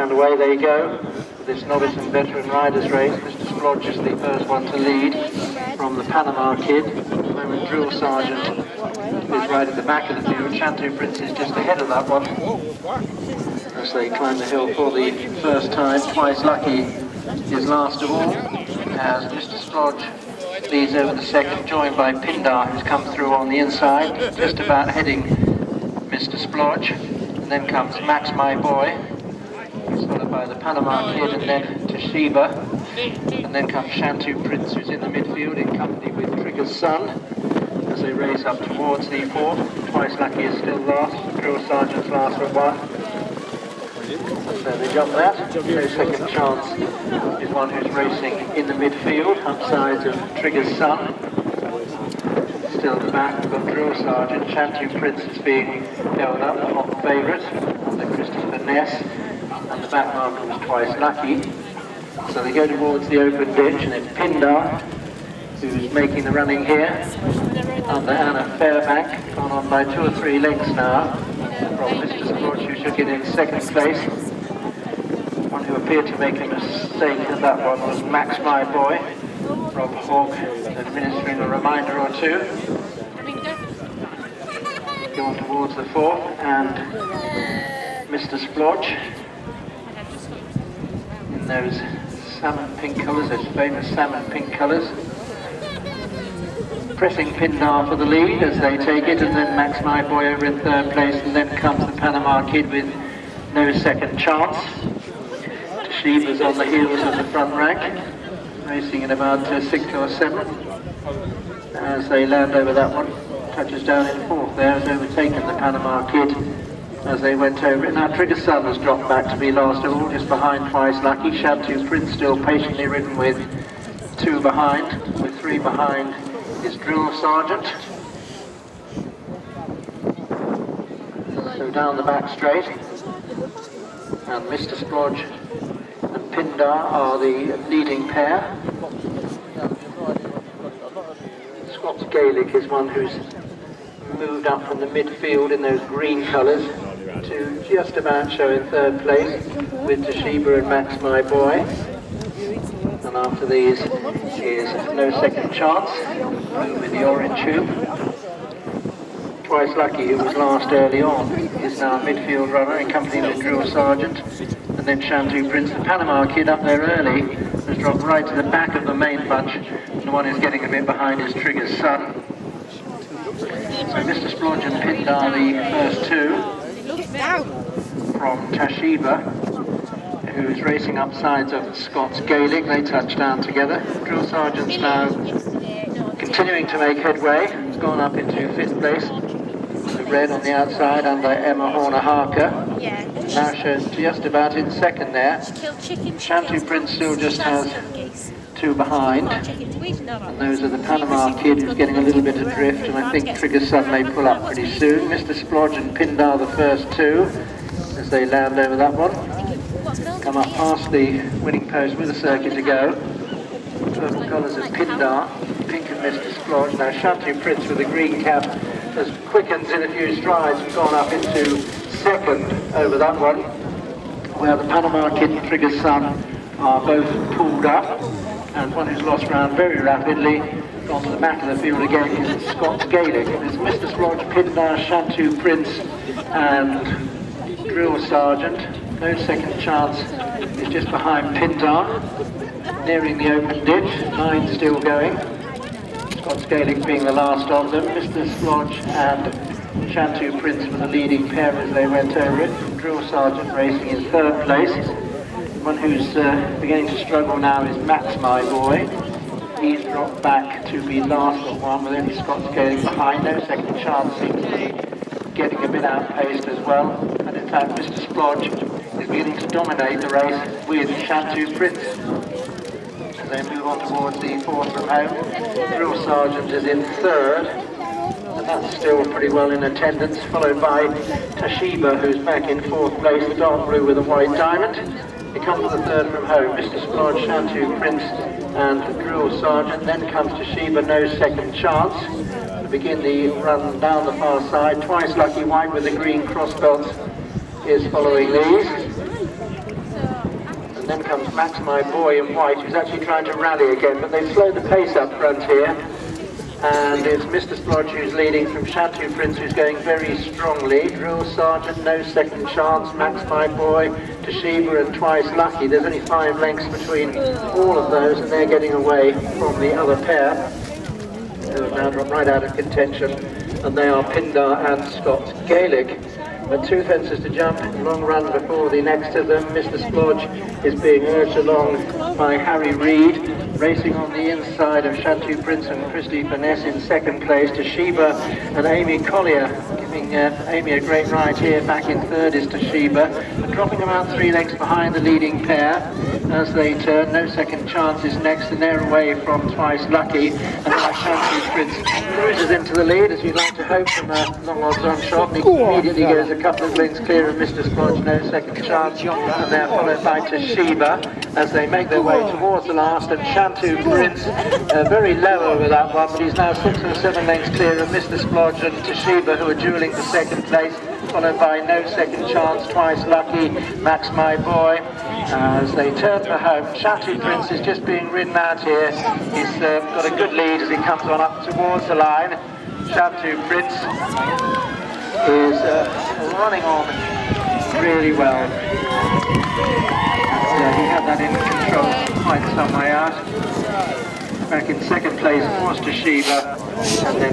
And away they go with this novice and veteran riders race. Mr. Splodge is the first one to lead from the Panama Kid. At the moment, Drill Sergeant is right at the back of the field. Shantou Prince is just ahead of that one as they climb the hill for the first time. Twice Lucky is last of all, as Mr. Splodge leads over the second, joined by Pindar, who's come through on the inside, just about heading Mr. Splodge. And then comes Max My Boy, followed by the Panama Kid, and then Toshiba. And then comes Shantou Prince, who's in the midfield in company with Trigger's Son, as they race up towards the fourth. Twice Lucky is still last, Drill Sergeant's last at one. So they jump that. No Second Chance is one who's racing in the midfield, upsides of Trigger's Son. Still at the back, we've got Drill Sergeant. Shantou Prince is being held up, the hot favourite, under Furness, and the back marker was Twice Lucky. So they go towards the open ditch, and it's Pindar who's making the running here, under Anna Fairbank, gone on by 2 or 3 lengths now from Mr. Splodge, who took it in second place. One who appeared to make a mistake at that one was Max My Boy. Rob Hawke administering a reminder or two. Going towards the fourth, and Mr. Splodge in those salmon pink colours, those famous salmon pink colours. Pressing Pindar for the lead as they take it, and then Max My Boy over in third place, and then comes the Panama Kid with No Second Chance. Toshiba's on the heels of the front rank, racing in about 6 or 7 as they land over that one. Touches down in fourth there, has overtaken the Panama Kid as they went over it. Now Trigger's Son has dropped back to be last of all, just behind Twice Lucky. Shantou Prince still patiently ridden with 2 behind, with 3 behind is Drill Sergeant. So down the back straight, and Mr. Splodge and Pindar are the leading pair. Scots Gaelic is one who's moved up from the midfield in those green colours to just about show in third place with Toshiba and Max My Boy. And after these is No Second Chance with the orange hoop. Twice Lucky, who was last early on, is now a midfield runner in company with Drill Sergeant. And then Shantou Prince, the Panama Kid, up there early, has dropped right to the back of the main bunch. The one who's getting a bit behind is Trigger's Son. So Mr. Splodge and Pindar the first 2 from Toshiba, who's racing up sides of Scots Gaelic. They touch down together. Drill Sergeant's now continuing to make headway. He's gone up into 5th place. The red on the outside under Emma Horner-Harker. Now shows just about in second there. Shantou Prince still just has 2 behind. And those are the Panama Kid, who's getting a little bit adrift, and I think Trigger's Son may pull up pretty soon. Mr. Splodge and Pindar the first 2 as they land over that one. Come up past the winning post with a circuit to go. Purple colours of Pindar, pink of Mr. Splodge. Now Shantou Prince with the green cap has quickened in a few strides and gone up into second over that one, where the Panama Kid and Trigger's Son are both pulled up, and one who's lost ground very rapidly, gone to the back of the field again, is Scots Gaelic. There's Mr. Splodge, Pindar, Shantou Prince and Drill Sergeant. No Second Chance is just behind Pindar, nearing the open ditch, 9 still going. Scots Gaelic being the last of them. Mr. Splodge and Shantou Prince were the leading pair as they went over it. Drill Sergeant racing in third place. One who's beginning to struggle now is Max My Boy. He's dropped back to be last of one, with only Scots Gaelic behind. No Second Chance seems to be getting a bit outpaced as well. And in fact, Mr. Splodge is beginning to dominate the race with Shantou Prince. As they move on towards the fourth from home, Drill Sergeant is in third, and that's still pretty well in attendance, followed by Toshiba, who's back in fourth place, the dark blue with a white diamond. It comes to the third from home, Mr. Splodge, Shantou Prince and Drill Sergeant. Then comes Toshiba, No Second Chance, to begin the run down the far side. Twice Lucky White with the green cross belts is following these. And then comes Max My Boy in white, who's actually trying to rally again, but they've slowed the pace up front here. And it's Mr. Splodge who's leading from Shantou Prince, who's going very strongly. Drill Sergeant, No Second Chance, Max My Boy, Toshiba and Twice Lucky. There's only 5 lengths between all of those, and they're getting away from the other pair, who have now dropped right out of contention, and they are Pindar and Scott Gaelic. But 2 fences to jump, long run before the next of them. Mr. Splodge is being urged along by Harry Reid, racing on the inside of Shantou Prince and Christy Furness in second place. Toshiba and Amy Collier, giving Amy a great ride here. Back in third is Toshiba, but dropping about 3 lengths behind the leading pair as they turn. No Second Chance is next, and they're away from Twice Lucky. And now Shantou Prince cruises into the lead, as you'd like to hope from a long odds on shot. And he immediately goes a couple of lengths clear of Mr. Splodge, No Second Chance, and they're followed by Toshiba as they make their way towards the last. And Shantou Prince very low over that one, but he's now 6 or 7 lengths clear of Mr. Splodge and Toshiba, who are duelling for second place, followed by No Second Chance, Twice Lucky, Max My Boy. As they turn for home, Shantou Prince is just being ridden out here. He's got a good lead as he comes on up towards the line. Shantou Prince is running on really well. And, he had that in control for quite some way out. Back in second place was Toshiba, and then